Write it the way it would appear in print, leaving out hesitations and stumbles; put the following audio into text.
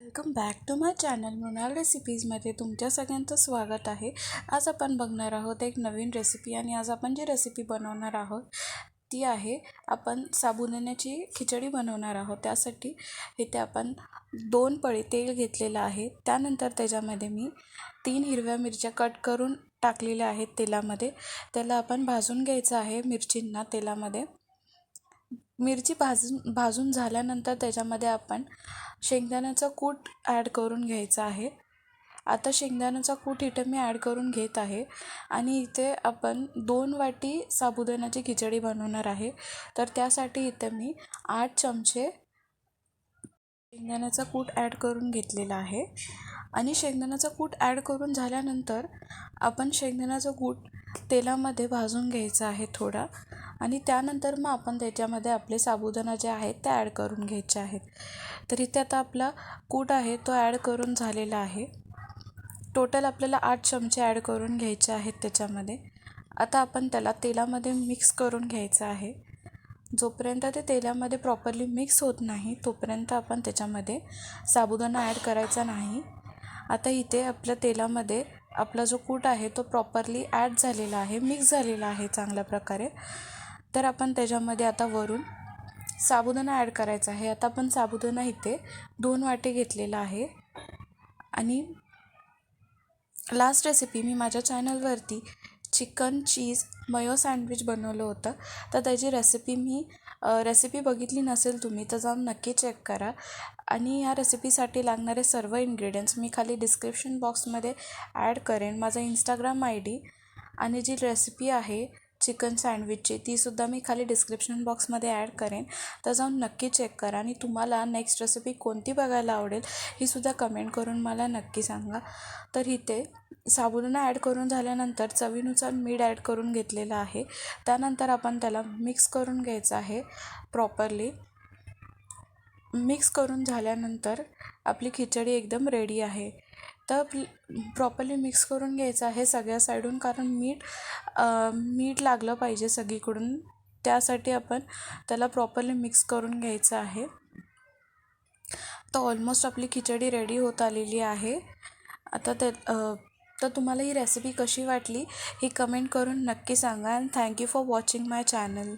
Welcome back to my channel Mrunal रेसिपीजमध्ये तुमच्या सगळ्यांचं स्वागत आहे। आज आपण बघणार आहोत एक नवीन रेसिपी आणि आज आपण जी रेसिपी बनवणार आहोत ती आहे आपण साबुदाण्याची खिचडी बनवणार आहोत। त्यासाठी इथे आपण 2 पळी तेल घेतलेलं आहे। त्यानंतर त्याच्यामध्ये मी 3 हिरव्या मिरच्या कट करून टाकलेल्या आहेत तेलामध्ये। त्याला आपण भाजून घ्यायचं आहे मिरचींना तेलामध्ये। मिरची भाजून झाल्यानंतर त्याच्यामध्ये आपण शेंगदाण्याचा कूट ॲड करून घ्यायचा आहे। आता शेंगदाण्याचा कूट इथे मी ॲड करून घेत आहे आणि इथे आपण 2 वाटी साबुदाण्याची खिचडी बनवणार आहे। तर त्यासाठी इथे मी 8 चमचे शेंगदाण्याचा कूट ॲड करून घेतलेला आहे आणि शेंगदाण्याचा कूट ॲड करून झाल्यानंतर आपण शेंगदाण्याचा कूट तेलामध्ये भाजून घ्यायचा आहे थोडा आणि त्यानंतर मग आपण त्याच्यामध्ये आपले साबुदाणा जे आहेत ते ॲड करून घ्यायचे आहेत। तर इथे आता आपला कूट आहे तो ॲड करून झालेला आहे। टोटल आपल्याला 8 चमचे ॲड करून घ्यायचे आहेत त्याच्यामध्ये। आता आपण त्याला तेलामध्ये मिक्स करून घ्यायचं आहे। जोपर्यंत ते तेलामध्ये प्रॉपरली मिक्स होत नाही तोपर्यंत आपण त्याच्यामध्ये साबुदाणा ॲड करायचा नाही। आता इथे आपल्या तेलामध्ये आपला जो कूट आहे तो प्रॉपरली ॲड झालेला आहे, मिक्स झालेला आहे चांगल्या प्रकारे। तर आपण त्याच्यामध्ये आता वरून साबुदाणा ॲड करायचा आहे। आता आपण साबुदाणा इथे 2 वाटी घेतलेला आहे आणि लास्ट रेसिपी मी माझ्या चॅनलवरती चिकन चीज मयो सँडविच बनवलं होतं। तर त्याची रेसिपी बघितली नसेल तुम्ही तर जाऊन नक्की चेक करा आणि या रेसिपीसाठी लागणारे सर्व इन्ग्रेडियंट्स मी खाली डिस्क्रिप्शन बॉक्समध्ये ॲड करेन। माझा इंस्टाग्राम ID आणि जी रेसिपी आहे चिकन सँडविचची तीसुद्धा मी खाली डिस्क्रिप्शन बॉक्समध्ये ॲड करेन। तर जाऊन नक्की चेक करा आणि तुम्हाला नेक्स्ट रेसिपी कोणती बघायला आवडेल ही सुद्धा कमेंट करून मला नक्की सांगा। तर इथे साबुदाणा ॲड करून झाल्यानंतर चवीनुसार मीठ ॲड करून घेतलेलं आहे। त्यानंतर आपण त्याला मिक्स करून घ्यायचं आहे प्रॉपरली। मिक्स करून झाल्यानंतर आपली खिचडी एकदम रेडी आहे। तर प्रॉपरली मिक्स करून घ्यायचं आहे सगळ्या साईडून, कारण मीठ लागलं पाहिजे सगळीकडून, त्यासाठी आपण त्याला प्रॉपरली मिक्स करून घ्यायचं आहे। तर ऑलमोस्ट आपली खिचडी रेडी होत आलेली आहे। आता तर तुम्हाला ही रेसिपी कशी वाटली ही कमेंट करून नक्की सांगा। And thank you for watching my channel.